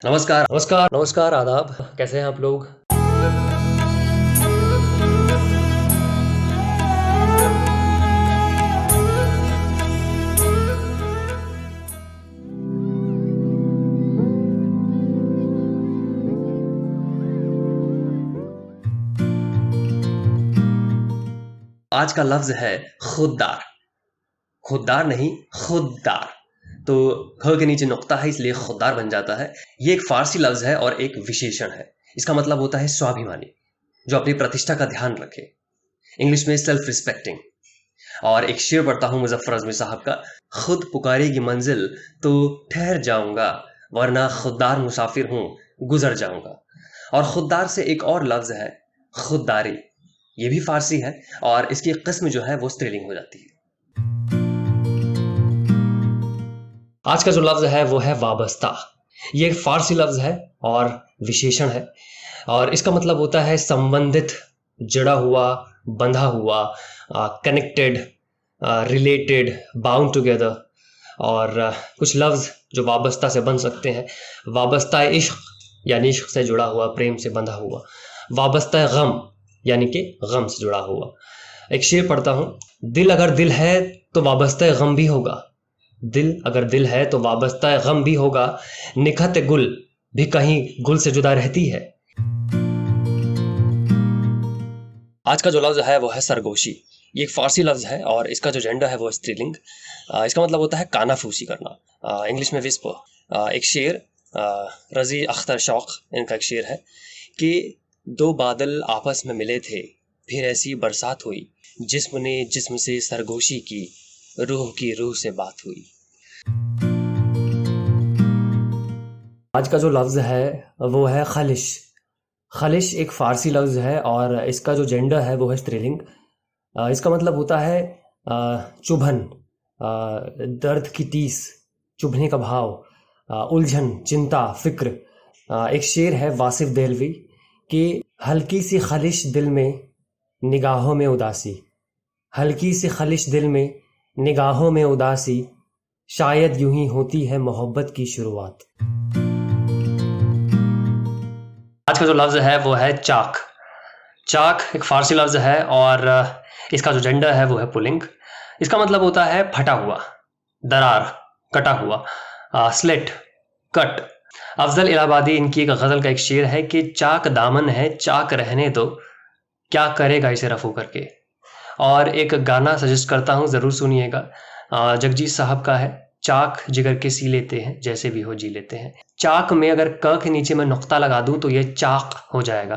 नमस्कार नमस्कार नमस्कार, आदाब। कैसे हैं आप लोग? आज का लफ्ज है खुददार। खुददार नहीं, खुददार। तो ख के नीचे नुक्ता है, इसलिए खुददार बन जाता है। ये एक फारसी लफ्ज है और एक विशेषण है। इसका मतलब होता है स्वाभिमानी, जो अपनी प्रतिष्ठा का ध्यान रखे। इंग्लिश में सेल्फ रिस्पेक्टिंग। और एक शेर पढ़ता हूँ मुजफ्फर अजमी साहब का, खुद पुकारेगी मंजिल तो ठहर जाऊंगा, वरना खुददार मुसाफिर हूँ गुजर जाऊंगा। और खुददार से एक और लफ्ज है खुददारी। ये भी फारसी है और इसकी किस्म जो है वो स्त्रीलिंग हो जाती है। आज का जो लफ्ज है वो है वाबस्ता। ये एक फारसी लफ्ज है और विशेषण है, और इसका मतलब होता है संबंधित, जुड़ा हुआ, बंधा हुआ, कनेक्टेड, रिलेटेड, बाउंड टुगेदर। और कुछ लफ्ज जो वाबस्ता से बन सकते हैं, वाबस्ता इश्क यानी इश्क से जुड़ा हुआ, प्रेम से बंधा हुआ। वाबस्ता गम यानी कि गम से जुड़ा हुआ। एक शेर पढ़ता हूँ, दिल अगर दिल है तो वाबस्ता गम भी होगा। दिल अगर दिल है तो वाबस्ता गम भी होगा। निखत गुल भी कहीं गुल से जुदा रहती है। आज का जो लफ्ज है वो है सरगोशी। ये एक फारसी लफ्ज है और इसका जो जेंडर है वो स्त्रीलिंग। इसका मतलब होता है कानाफूसी करना, इंग्लिश में विस्पर। एक शेर, रजी अख्तर शौक इनका एक शेर है कि दो बादल आपस में मिले थे, फिर ऐसी बरसात हुई, जिस्म ने जिस्म से सरगोशी की, रूह की रूह से बात हुई। आज का जो लफ्ज है वो है खलिश। खलिश एक फारसी लफ्ज है और इसका जो जेंडर है वो है स्त्रीलिंग। इसका मतलब होता है चुभन, दर्द की टीस, चुभने का भाव, उलझन, चिंता, फिक्र। एक शेर है वासिफ देहलवी कि हल्की सी खलिश दिल में, निगाहों में उदासी। हल्की सी खलिश दिल में, निगाहों में उदासी, शायद यूं ही होती है मोहब्बत की शुरुआत। आज का जो लफ्ज है वो है चाक। चाक एक फारसी लफ्ज है और इसका जो जेंडर है वो है पुलिंग। इसका मतलब होता है फटा हुआ, दरार, कटा हुआ, स्लिट, कट। अफजल इलाहाबादी इनकी एक गज़ल का एक शेर है कि चाक दामन है चाक रहने दो, क्या करेगा इसे रफू करके। और एक गाना सजेस्ट करता हूँ, ज़रूर सुनिएगा, जगजीत साहब का है, चाक जिगर के सी लेते हैं, जैसे भी हो जी लेते हैं। चाक में अगर क के नीचे मैं नुक्ता लगा दूं तो ये चाक हो जाएगा।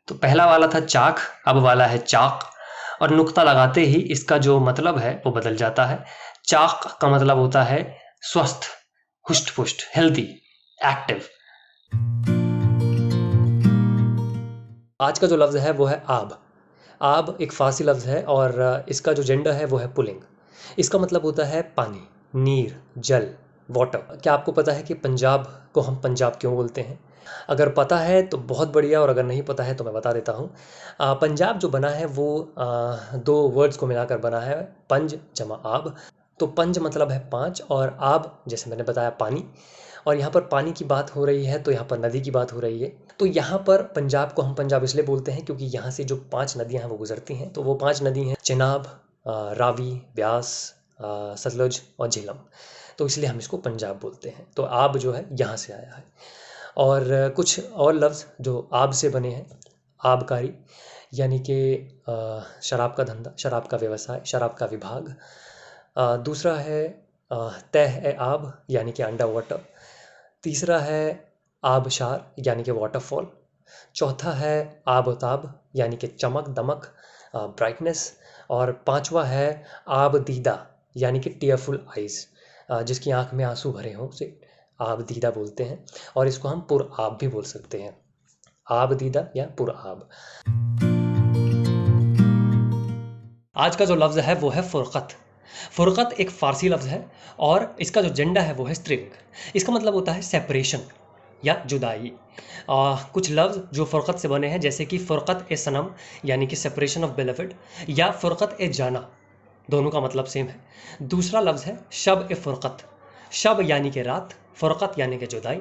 तो पहला वाला था चाक, अब वाला है चाक, और नुक्ता लगाते ही इसका जो मतलब है वो बदल जाता है। चाक का मतलब होता है स्वस्थ, हुष्ट पुष्ट, हेल्दी, एक्टिव। आज का जो लफ्ज है वो है आब। आब एक फारसी लफ्ज है और इसका जो जेंडर है वो है पुलिंग। इसका मतलब होता है पानी, नीर, जल, वाटर। क्या आपको पता है कि पंजाब को हम पंजाब क्यों बोलते हैं? अगर पता है तो बहुत बढ़िया, और अगर नहीं पता है तो मैं बता देता हूँ। पंजाब जो बना है वो दो वर्ड्स को मिलाकर बना है, पंज जमा आब। तो पंज मतलब है पाँच, और आब जैसे मैंने बताया पानी। और यहाँ पर पानी की बात हो रही है तो यहाँ पर नदी की बात हो रही है। तो यहाँ पर पंजाब को हम पंजाब इसलिए बोलते हैं क्योंकि यहाँ से जो 5 नदियाँ हैं वो गुजरती हैं। तो वो 5 नदी हैं चिनाब, रावी, ब्यास, सतलुज और झेलम। तो इसलिए हम इसको पंजाब बोलते हैं। तो आब जो है यहाँ से आया है। और कुछ और लफ्ज़ जो आब से बने हैं, आबकारी यानी कि शराब का धंधा, शराब का व्यवसाय, शराब का विभाग। दूसरा है तह ए आब यानी कि अंडर वाटर। तीसरा है आबशार यानी कि वाटरफॉल। चौथा है आबताब यानी कि चमक दमक, ब्राइटनेस। और पांचवा है आब दीदा यानी कि टीयरफुल आइज़, जिसकी आंख में आंसू भरे हों उसे आब दीदा बोलते हैं। और इसको हम पुर आब भी बोल सकते हैं, आब दीदा या पुर आब। आज का जो लफ्ज़ है वो है फ़ुरक़त। फ़ुरक़त एक फ़ारसी लफ्ज़ है और इसका जो जेंडर है वो है स्त्रीलिंग। इसका मतलब होता है सेपरेशन या जुदाई। कुछ लफ्ज़ जो फ़ुरक़त से बने हैं, जैसे कि फ़ुरक़त ए सनम यानी कि सेपरेशन ऑफ बेलफिड, या फ़ुरक़त ए जाना, दोनों का मतलब सेम है। दूसरा लफ्ज़ है शब ए फ़ुरक़त। शब यानी कि रात, फ़ुरक़त यानी कि जुदाई।